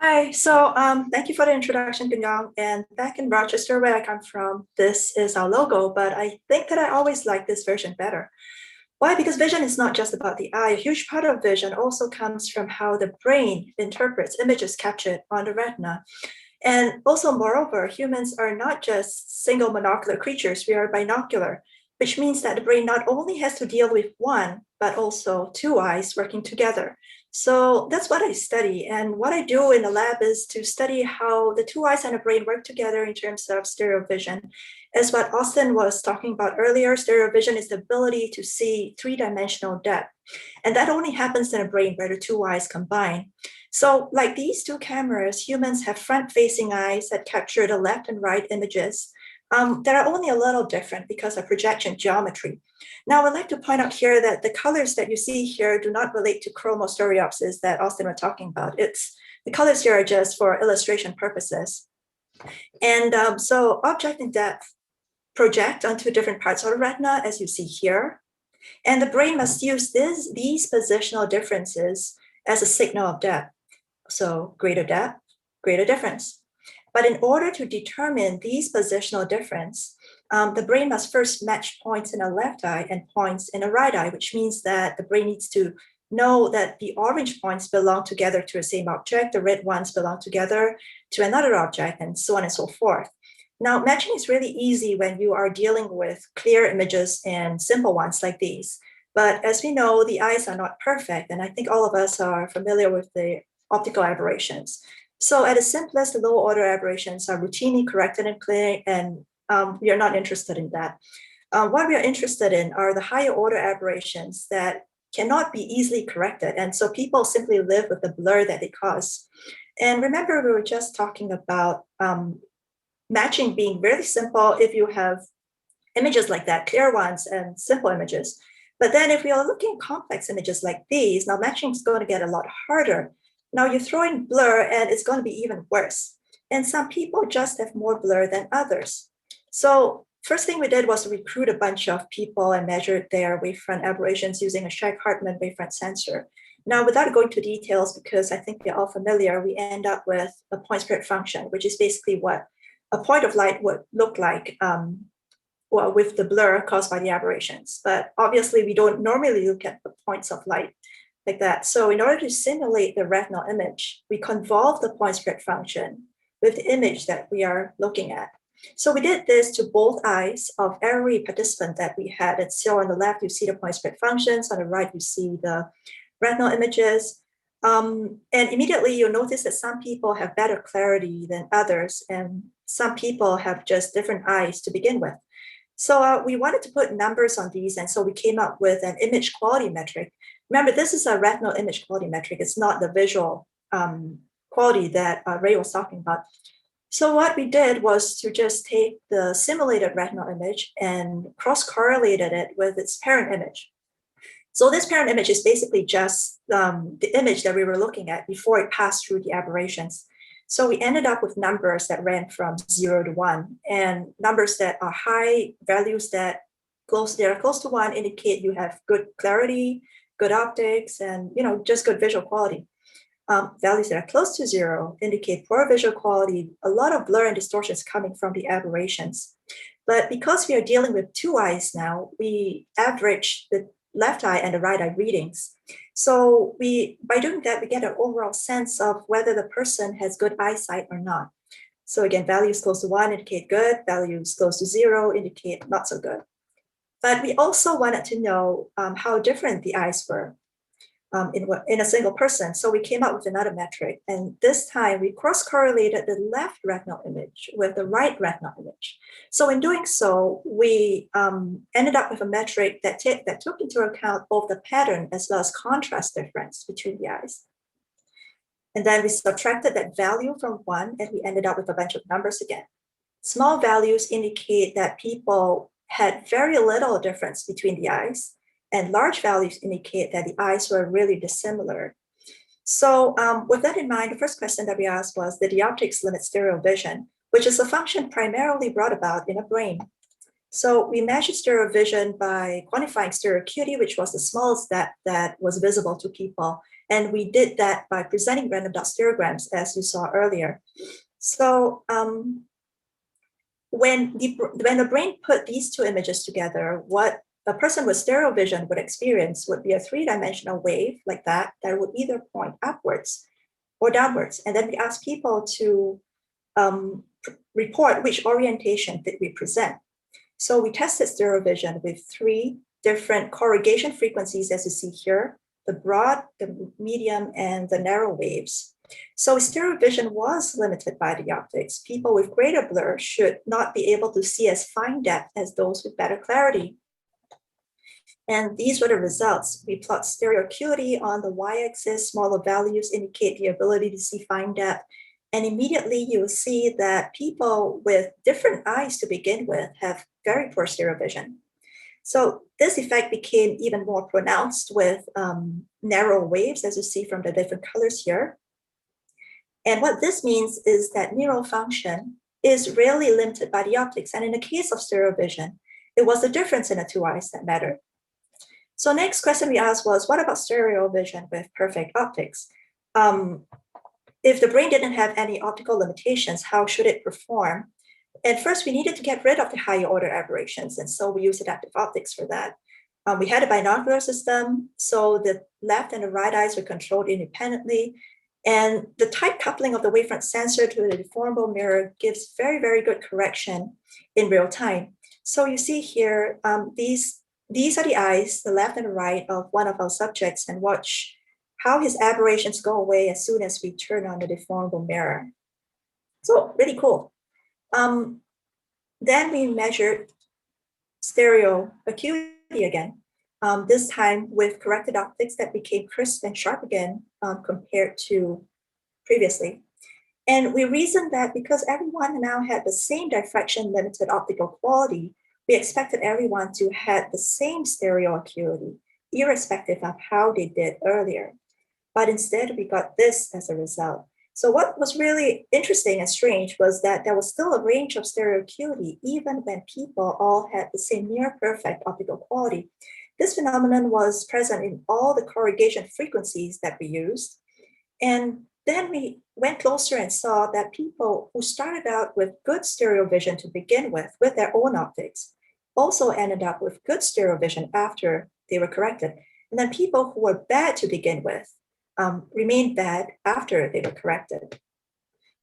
Hi, thank you for the introduction, Gunyang. And back in Rochester, where I come from, this is our logo, but I think that I always like this version better. Why? Because vision is not just about the eye. A huge part of vision also comes from how the brain interprets images captured on the retina. And also, moreover, humans are not just single monocular creatures, we are binocular, which means that the brain not only has to deal with one, but also two eyes working together. So that's what I study. And what I do in the lab is to study how the two eyes and the brain work together in terms of stereo vision. As what Austin was talking about earlier, stereo vision is the ability to see three-dimensional depth. And that only happens in a brain where the two eyes combine. So, like these two cameras, humans have front-facing eyes that capture the left and right images that are only a little different because of projection geometry. Now, I'd like to point out here that the colors that you see here do not relate to chromostereopsis that Austin was talking about. The colors here are just for illustration purposes. And so object and depth project onto different parts of the retina, as you see here. And the brain must use these positional differences as a signal of depth. So greater depth, greater difference. But in order to determine these positional difference, the brain must first match points in a left eye and points in a right eye, which means that the brain needs to know that the orange points belong together to the same object, the red ones belong together to another object, and so on and so forth. Now, matching is really easy when you are dealing with clear images and simple ones like these. But as we know, the eyes are not perfect, and I think all of us are familiar with the optical aberrations. So at the simplest, the low order aberrations are routinely corrected in clinic, and we are not interested in that. What we are interested in are the higher order aberrations that cannot be easily corrected. And so people simply live with the blur that they cause. And remember, we were just talking about matching being really simple if you have images like that, clear ones and simple images. But then if we are looking at complex images like these, now matching is going to get a lot harder. Now you throw in blur and it's going to be even worse. And some people just have more blur than others. So first thing we did was recruit a bunch of people and measured their wavefront aberrations using a Scheck-Hartmann wavefront sensor. Now, without going to details, because I think they're all familiar, we end up with a point spread function, which is basically what a point of light would look like with the blur caused by the aberrations. But obviously, we don't normally look at the points of light like that. So in order to simulate the retinal image, we convolve the point spread function with the image that we are looking at. So we did this to both eyes of every participant that we had. And so on the left, you see the point spread functions. On the right, you see the retinal images. And immediately you'll notice that some people have better clarity than others, and some people have just different eyes to begin with. So we wanted to put numbers on these, and so we came up with an image quality metric. Remember, this is a retinal image quality metric. It's not the visual quality that Ray was talking about. So what we did was to just take the simulated retinal image and cross-correlated it with its parent image. So this parent image is basically just the image that we were looking at before it passed through the aberrations. So we ended up with numbers that ran from 0 to 1, and numbers that are high, values that are close to 1 indicate you have good clarity, good optics, and just good visual quality. Values that are close to 0 indicate poor visual quality, a lot of blur and distortions coming from the aberrations. But because we are dealing with two eyes now, we average the left eye and the right eye readings. So by doing that, we get an overall sense of whether the person has good eyesight or not. So again, values close to 1 indicate good, values close to 0 indicate not so good. But we also wanted to know how different the eyes were in a single person. So we came up with another metric. And this time we cross-correlated the left retinal image with the right retinal image. So in doing so, we ended up with a metric that took into account both the pattern as well as contrast difference between the eyes. And then we subtracted that value from 1, and we ended up with a bunch of numbers again. Small values indicate that people had very little difference between the eyes, and large values indicate that the eyes were really dissimilar. So with that in mind, the first question that we asked was, did the optics limit stereo vision, which is a function primarily brought about in a brain? So we measured stereo vision by quantifying stereo acuity, which was the smallest that was visible to people. And we did that by presenting random dot stereograms, as you saw earlier. So when the brain put these two images together, what a person with stereo vision would experience would be a three-dimensional wave like that would either point upwards or downwards. And then we asked people to report which orientation did we present. So we tested stereo vision with three different corrugation frequencies, as you see here, the broad, the medium, and the narrow waves. So stereo vision was limited by the optics. People with greater blur should not be able to see as fine depth as those with better clarity. And these were the results. We plot stereo acuity on the y-axis. Smaller values indicate the ability to see fine depth. And immediately you will see that people with different eyes to begin with have very poor stereo vision. So this effect became even more pronounced with narrow waves, as you see from the different colors here. And what this means is that neural function is rarely limited by the optics. And in the case of stereo vision, it was the difference in the two eyes that mattered. So next question we asked was, what about stereo vision with perfect optics? If the brain didn't have any optical limitations, how should it perform? And first, we needed to get rid of the higher order aberrations. And so we used adaptive optics for that. We had a binocular system, so the left and the right eyes were controlled independently. And the tight coupling of the wavefront sensor to the deformable mirror gives very, very good correction in real time. So you see here, these are the eyes, the left and the right of one of our subjects, and watch how his aberrations go away as soon as we turn on the deformable mirror. So really cool. Then we measured stereo acuity again, this time with corrected optics that became crisp and sharp again compared to previously. And we reasoned that because everyone now had the same diffraction limited optical quality, we expected everyone to have the same stereo acuity, irrespective of how they did earlier. But instead, we got this as a result. So what was really interesting and strange was that there was still a range of stereo acuity, even when people all had the same near perfect optical quality. This phenomenon was present in all the corrugation frequencies that we used. And then we went closer and saw that people who started out with good stereo vision to begin with their own optics, also ended up with good stereo vision after they were corrected. And then people who were bad to begin with remained bad after they were corrected.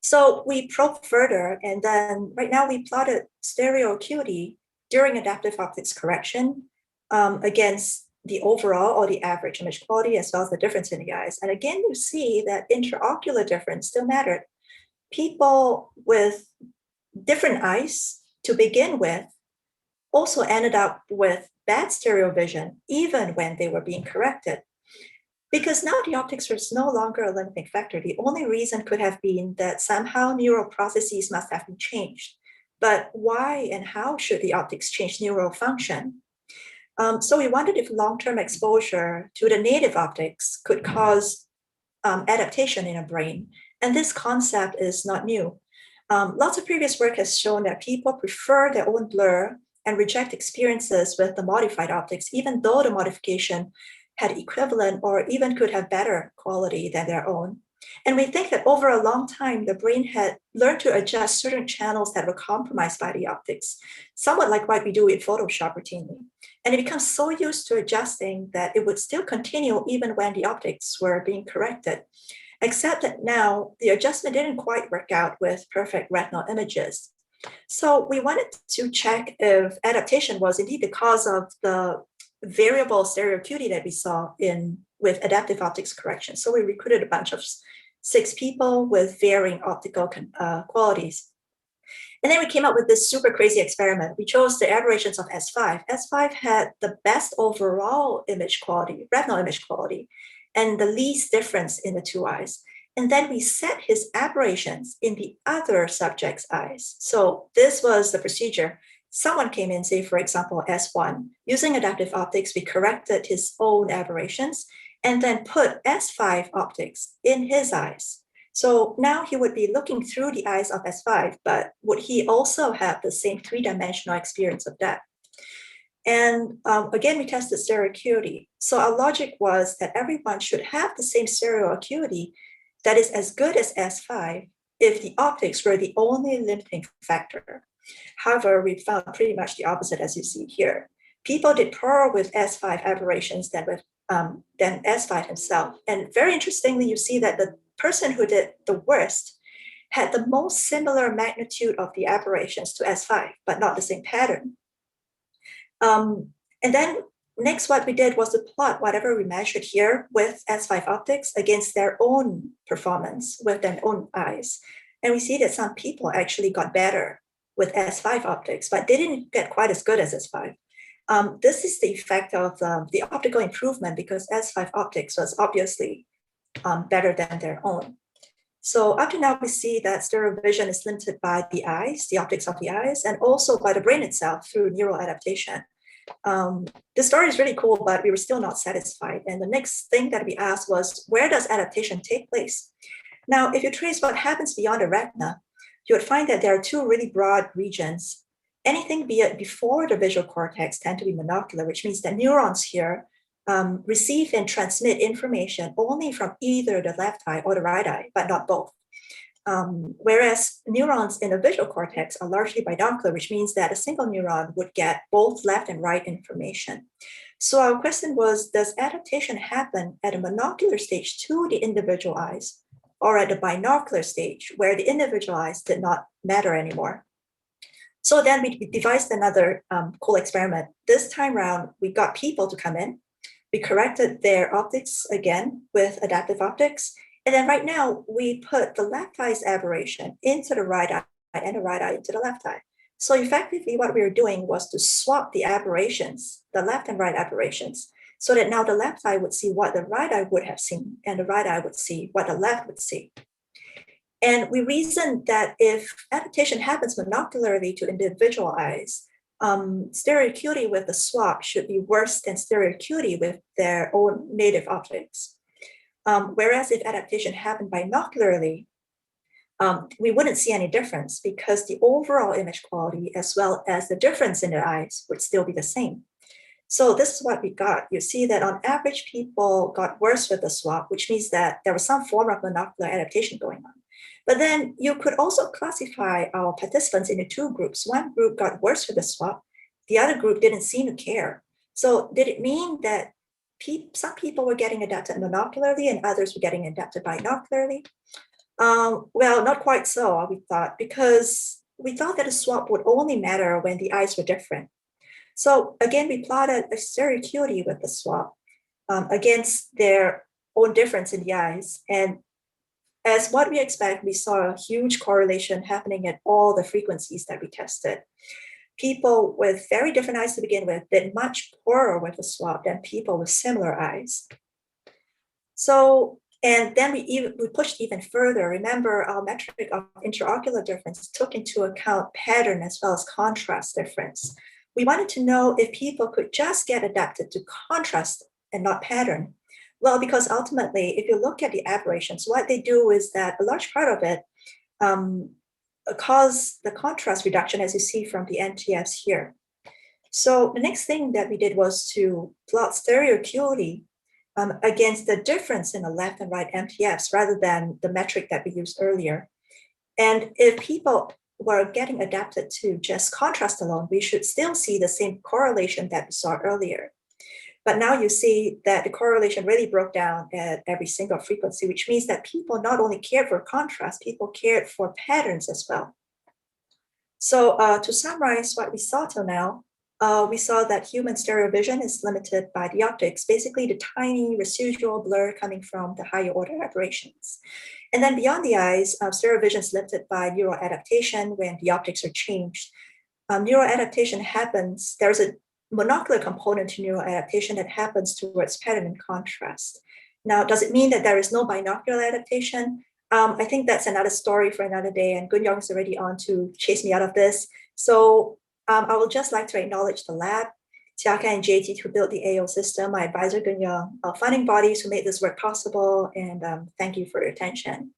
So we probed further, and then right now we plotted stereo acuity during adaptive optics correction against the overall or the average image quality, as well as the difference in the eyes. And again, you see that interocular difference still mattered. People with different eyes to begin with also ended up with bad stereo vision, even when they were being corrected. Because now the optics was no longer a limiting factor. The only reason could have been that somehow neural processes must have been changed. But why and how should the optics change neural function? So we wondered if long-term exposure to the native optics could cause adaptation in a brain. And this concept is not new. Lots of previous work has shown that people prefer their own blur and reject experiences with the modified optics, even though the modification had equivalent or even could have better quality than their own. And we think that over a long time, the brain had learned to adjust certain channels that were compromised by the optics, somewhat like what we do in Photoshop routinely. And it becomes so used to adjusting that it would still continue even when the optics were being corrected, except that now the adjustment didn't quite work out with perfect retinal images. So we wanted to check if adaptation was indeed the cause of the variable stereo acuity that we saw with adaptive optics correction. So we recruited a bunch of 6 people with varying optical qualities. And then we came up with this super crazy experiment. We chose the aberrations of S5. S5 had the best overall image quality, retinal image quality, and the least difference in the two eyes. And then we set his aberrations in the other subject's eyes. So this was the procedure. Someone came in, say, for example, S1. Using adaptive optics, we corrected his own aberrations and then put S5 optics in his eyes. So now he would be looking through the eyes of S5, but would he also have the same 3-dimensional experience of that? And again, we tested stereo acuity. So our logic was that everyone should have the same stereo acuity that is as good as S5 if the optics were the only limiting factor. However, we found pretty much the opposite, as you see here. People did poorer with S5 aberrations than S5 himself. And very interestingly, you see that the person who did the worst had the most similar magnitude of the aberrations to S5, but not the same pattern. And then next, what we did was to plot whatever we measured here with S5 optics against their own performance with their own eyes. And we see that some people actually got better with S5 optics, but they didn't get quite as good as S5. This is the effect of the optical improvement because S5 optics was obviously better than their own. So up to now, we see that stereo vision is limited by the eyes, the optics of the eyes, and also by the brain itself through neural adaptation. The story is really cool, but we were still not satisfied. And the next thing that we asked was, where does adaptation take place? Now, if you trace what happens beyond the retina, you would find that there are two really broad regions. Anything before the visual cortex tend to be monocular, which means that neurons here receive and transmit information only from either the left eye or the right eye, but not both. Whereas neurons in the visual cortex are largely binocular, which means that a single neuron would get both left and right information. So our question was, does adaptation happen at a monocular stage to the individual eyes, or at the binocular stage where the individual eyes did not matter anymore? So then we devised another cool experiment. This time around, we got people to come in. We corrected their optics again with adaptive optics. And then right now, we put the left eye's aberration into the right eye and the right eye into the left eye. So effectively, what we were doing was to swap the aberrations, the left and right aberrations, so that now the left eye would see what the right eye would have seen, and the right eye would see what the left would see. And we reasoned that if adaptation happens monocularly to individual eyes, stereo acuity with the swap should be worse than stereo acuity with their own native optics. Whereas if adaptation happened binocularly, we wouldn't see any difference because the overall image quality as well as the difference in the eyes would still be the same. So this is what we got. You see that on average, people got worse with the swap, which means that there was some form of monocular adaptation going on. But then you could also classify our participants into two groups. One group got worse with the swap. The other group didn't seem to care. So did it mean that some people were getting adapted monocularly and others were getting adapted binocularly? Well, not quite so, we thought, because we thought that a swap would only matter when the eyes were different. So again, we plotted a stereo acuity with the swap against their own difference in the eyes. And as what we expect, we saw a huge correlation happening at all the frequencies that we tested. People with very different eyes to begin with did much poorer with the swap than people with similar eyes. So, and then we pushed even further. Remember, our metric of interocular difference took into account pattern as well as contrast difference. We wanted to know if people could just get adapted to contrast and not pattern. Well, because ultimately, if you look at the aberrations, what they do is that a large part of it cause the contrast reduction, as you see from the NTFs here. So the next thing that we did was to plot stereo acuity against the difference in the left and right MTFs rather than the metric that we used earlier. And if people were getting adapted to just contrast alone, we should still see the same correlation that we saw earlier. But now you see that the correlation really broke down at every single frequency, which means that people not only cared for contrast, people cared for patterns as well. So to summarize what we saw till now, we saw that human stereo vision is limited by the optics, basically the tiny residual blur coming from the higher order aberrations. And then beyond the eyes, stereo vision is limited by neural adaptation when the optics are changed. Neural adaptation happens, there's a monocular component to neural adaptation that happens towards pattern and contrast. Now, does it mean that there is no binocular adaptation? I think that's another story for another day, and Gunyong is already on to chase me out of this. So I would just like to acknowledge the lab, Tiaka and JT who built the AO system, my advisor Gunyong, our funding bodies who made this work possible, and thank you for your attention.